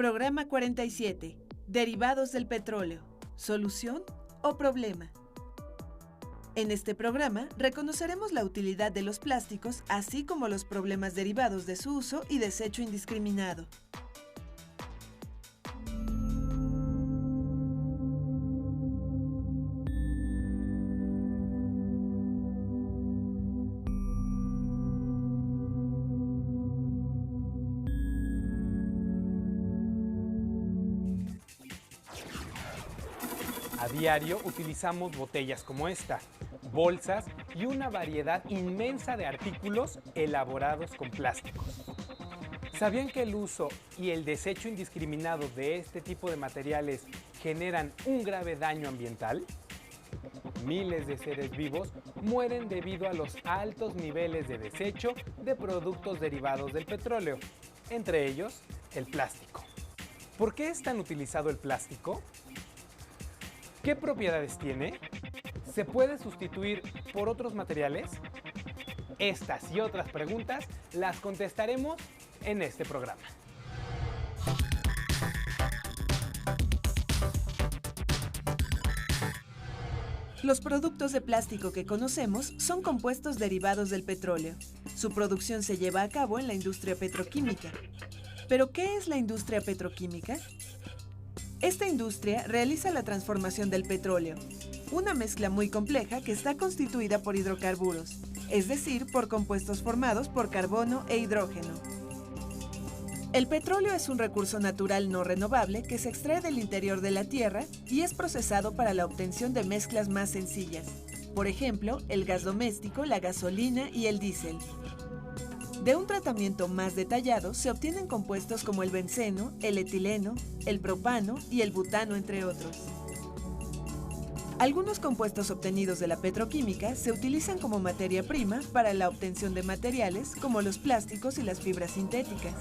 Programa 47. Derivados del petróleo. ¿Solución o problema? En este programa reconoceremos la utilidad de los plásticos, así como los problemas derivados de su uso y desecho indiscriminado. A diario utilizamos botellas como esta, bolsas y una variedad inmensa de artículos elaborados con plásticos. ¿Sabían que el uso y el desecho indiscriminado de este tipo de materiales generan un grave daño ambiental? Miles de seres vivos mueren debido a los altos niveles de desecho de productos derivados del petróleo, entre ellos el plástico. ¿Por qué es tan utilizado el plástico? ¿Qué propiedades tiene? ¿Se puede sustituir por otros materiales? Estas y otras preguntas las contestaremos en este programa. Los productos de plástico que conocemos son compuestos derivados del petróleo. Su producción se lleva a cabo en la industria petroquímica. ¿Pero qué es la industria petroquímica? Esta industria realiza la transformación del petróleo, una mezcla muy compleja que está constituida por hidrocarburos, es decir, por compuestos formados por carbono e hidrógeno. El petróleo es un recurso natural no renovable que se extrae del interior de la Tierra y es procesado para la obtención de mezclas más sencillas, por ejemplo, el gas doméstico, la gasolina y el diésel. De un tratamiento más detallado se obtienen compuestos como el benceno, el etileno, el propano y el butano, entre otros. Algunos compuestos obtenidos de la petroquímica se utilizan como materia prima para la obtención de materiales como los plásticos y las fibras sintéticas.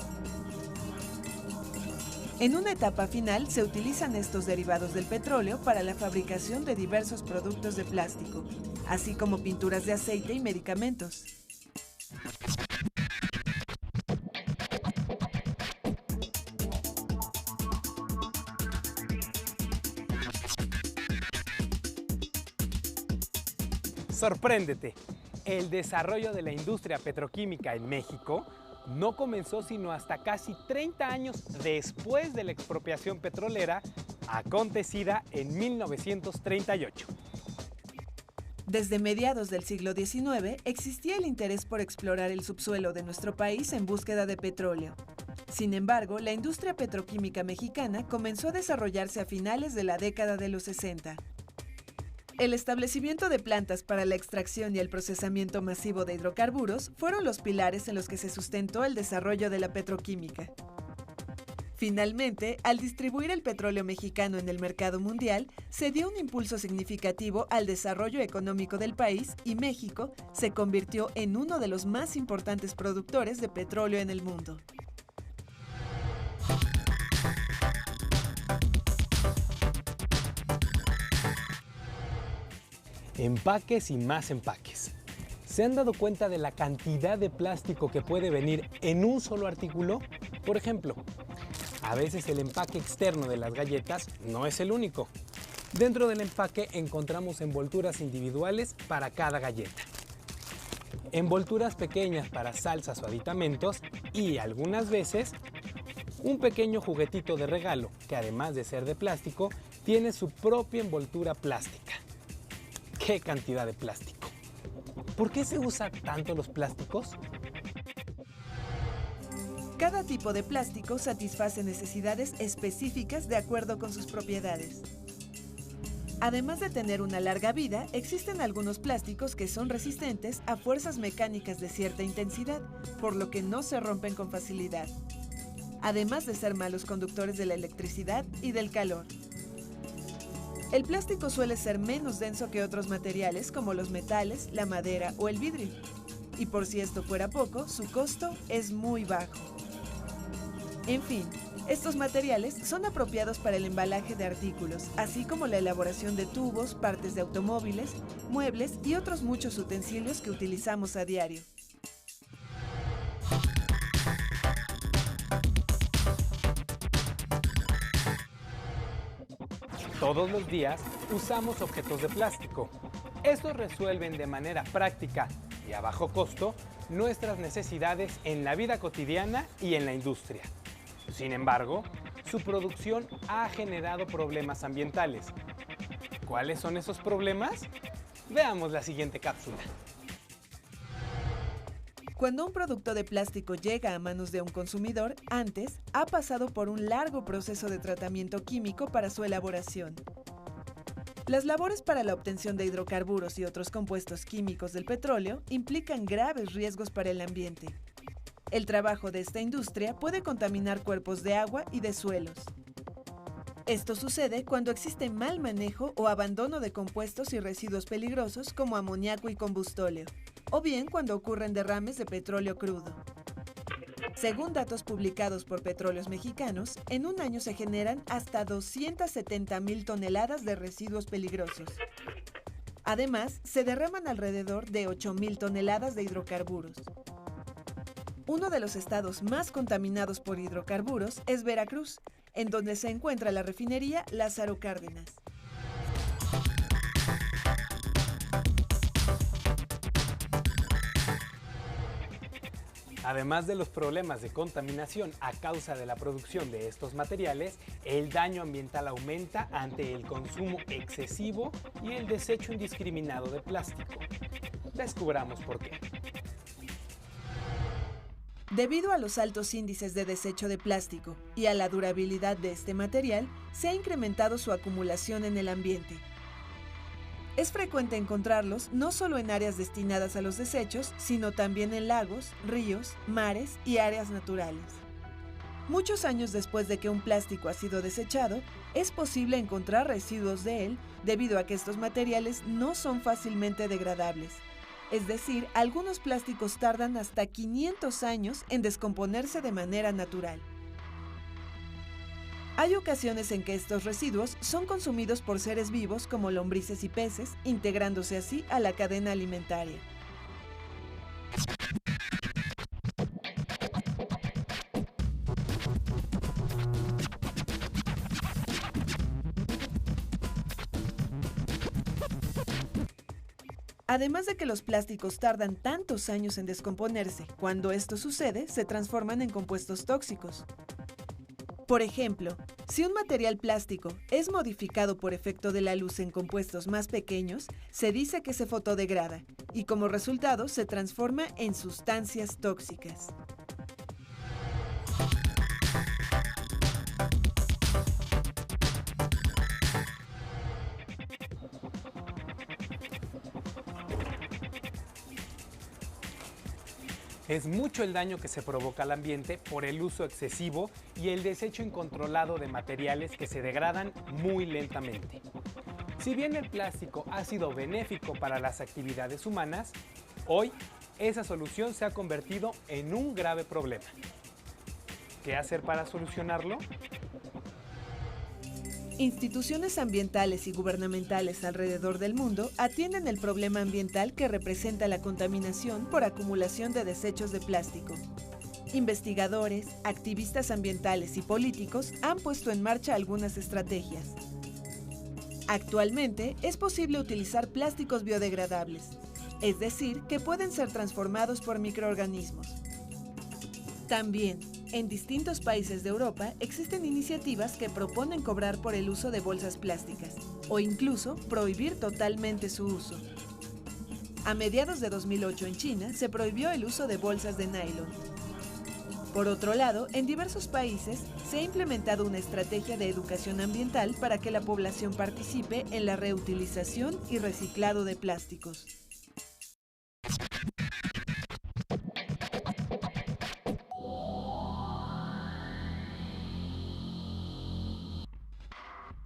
En una etapa final se utilizan estos derivados del petróleo para la fabricación de diversos productos de plástico, así como pinturas de aceite y medicamentos. ¡Sorpréndete! El desarrollo de la industria petroquímica en México no comenzó sino hasta casi 30 años después de la expropiación petrolera acontecida en 1938. Desde mediados del siglo XIX existía el interés por explorar el subsuelo de nuestro país en búsqueda de petróleo. Sin embargo, la industria petroquímica mexicana comenzó a desarrollarse a finales de la década de los 60. El establecimiento de plantas para la extracción y el procesamiento masivo de hidrocarburos fueron los pilares en los que se sustentó el desarrollo de la petroquímica. Finalmente, al distribuir el petróleo mexicano en el mercado mundial, se dio un impulso significativo al desarrollo económico del país y México se convirtió en uno de los más importantes productores de petróleo en el mundo. Empaques y más empaques. ¿Se han dado cuenta de la cantidad de plástico que puede venir en un solo artículo? Por ejemplo, a veces el empaque externo de las galletas no es el único. Dentro del empaque encontramos envolturas individuales para cada galleta, envolturas pequeñas para salsas o aditamentos y, algunas veces, un pequeño juguetito de regalo que, además de ser de plástico, tiene su propia envoltura plástica. ¡Qué cantidad de plástico! ¿Por qué se usan tanto los plásticos? Cada tipo de plástico satisface necesidades específicas de acuerdo con sus propiedades. Además de tener una larga vida, existen algunos plásticos que son resistentes a fuerzas mecánicas de cierta intensidad, por lo que no se rompen con facilidad, además de ser malos conductores de la electricidad y del calor. El plástico suele ser menos denso que otros materiales como los metales, la madera o el vidrio. Y por si esto fuera poco, su costo es muy bajo. En fin, estos materiales son apropiados para el embalaje de artículos, así como la elaboración de tubos, partes de automóviles, muebles y otros muchos utensilios que utilizamos a diario. Todos los días usamos objetos de plástico. Estos resuelven de manera práctica y a bajo costo nuestras necesidades en la vida cotidiana y en la industria. Sin embargo, su producción ha generado problemas ambientales. ¿Cuáles son esos problemas? Veamos la siguiente cápsula. Cuando un producto de plástico llega a manos de un consumidor, antes ha pasado por un largo proceso de tratamiento químico para su elaboración. Las labores para la obtención de hidrocarburos y otros compuestos químicos del petróleo implican graves riesgos para el ambiente. El trabajo de esta industria puede contaminar cuerpos de agua y de suelos. Esto sucede cuando existe mal manejo o abandono de compuestos y residuos peligrosos como amoníaco y combustóleo, o bien cuando ocurren derrames de petróleo crudo. Según datos publicados por Petróleos Mexicanos, en un año se generan hasta 270,000 toneladas de residuos peligrosos. Además, se derraman alrededor de 8,000 toneladas de hidrocarburos. Uno de los estados más contaminados por hidrocarburos es Veracruz, en donde se encuentra la refinería Lázaro Cárdenas. Además de los problemas de contaminación a causa de la producción de estos materiales, el daño ambiental aumenta ante el consumo excesivo y el desecho indiscriminado de plástico. Descubramos por qué. Debido a los altos índices de desecho de plástico y a la durabilidad de este material, se ha incrementado su acumulación en el ambiente. Es frecuente encontrarlos no solo en áreas destinadas a los desechos, sino también en lagos, ríos, mares y áreas naturales. Muchos años después de que un plástico ha sido desechado, es posible encontrar residuos de él debido a que estos materiales no son fácilmente degradables. Es decir, algunos plásticos tardan hasta 500 años en descomponerse de manera natural. Hay ocasiones en que estos residuos son consumidos por seres vivos como lombrices y peces, integrándose así a la cadena alimentaria. Además de que los plásticos tardan tantos años en descomponerse, cuando esto sucede, se transforman en compuestos tóxicos. Por ejemplo, si un material plástico es modificado por efecto de la luz en compuestos más pequeños, se dice que se fotodegrada y como resultado se transforma en sustancias tóxicas. Es mucho el daño que se provoca al ambiente por el uso excesivo y el desecho incontrolado de materiales que se degradan muy lentamente. Si bien el plástico ha sido benéfico para las actividades humanas, hoy esa solución se ha convertido en un grave problema. ¿Qué hacer para solucionarlo? Instituciones ambientales y gubernamentales alrededor del mundo atienden el problema ambiental que representa la contaminación por acumulación de desechos de plástico. Investigadores, activistas ambientales y políticos han puesto en marcha algunas estrategias. Actualmente es posible utilizar plásticos biodegradables, es decir, que pueden ser transformados por microorganismos. También, en distintos países de Europa existen iniciativas que proponen cobrar por el uso de bolsas plásticas o incluso prohibir totalmente su uso. A mediados de 2008 en China se prohibió el uso de bolsas de nylon. Por otro lado, en diversos países se ha implementado una estrategia de educación ambiental para que la población participe en la reutilización y reciclado de plásticos.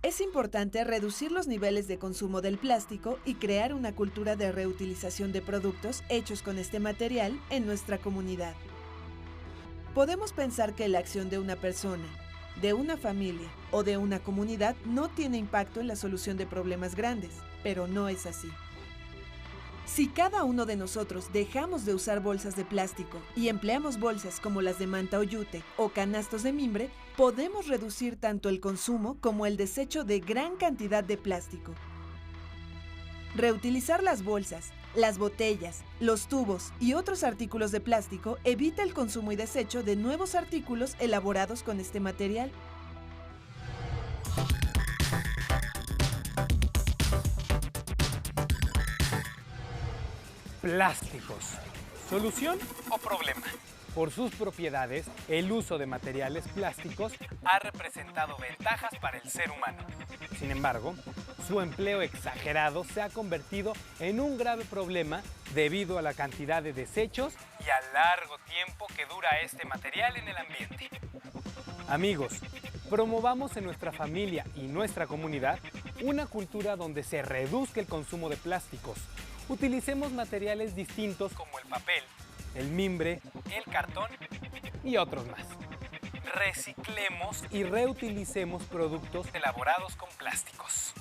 Es importante reducir los niveles de consumo del plástico y crear una cultura de reutilización de productos hechos con este material en nuestra comunidad. Podemos pensar que la acción de una persona, de una familia o de una comunidad no tiene impacto en la solución de problemas grandes, pero no es así. Si cada uno de nosotros dejamos de usar bolsas de plástico y empleamos bolsas como las de manta o yute o canastos de mimbre, podemos reducir tanto el consumo como el desecho de gran cantidad de plástico. Reutilizar las bolsas, las botellas, los tubos y otros artículos de plástico evita el consumo y desecho de nuevos artículos elaborados con este material. Plásticos. ¿Solución o problema? Por sus propiedades, el uso de materiales plásticos ha representado ventajas para el ser humano. Sin embargo, su empleo exagerado se ha convertido en un grave problema debido a la cantidad de desechos y al largo tiempo que dura este material en el ambiente. Amigos, promovamos en nuestra familia y nuestra comunidad una cultura donde se reduzca el consumo de plásticos. Utilicemos materiales distintos como el papel, el mimbre, el cartón y otros más. Reciclemos y reutilicemos productos elaborados con plásticos.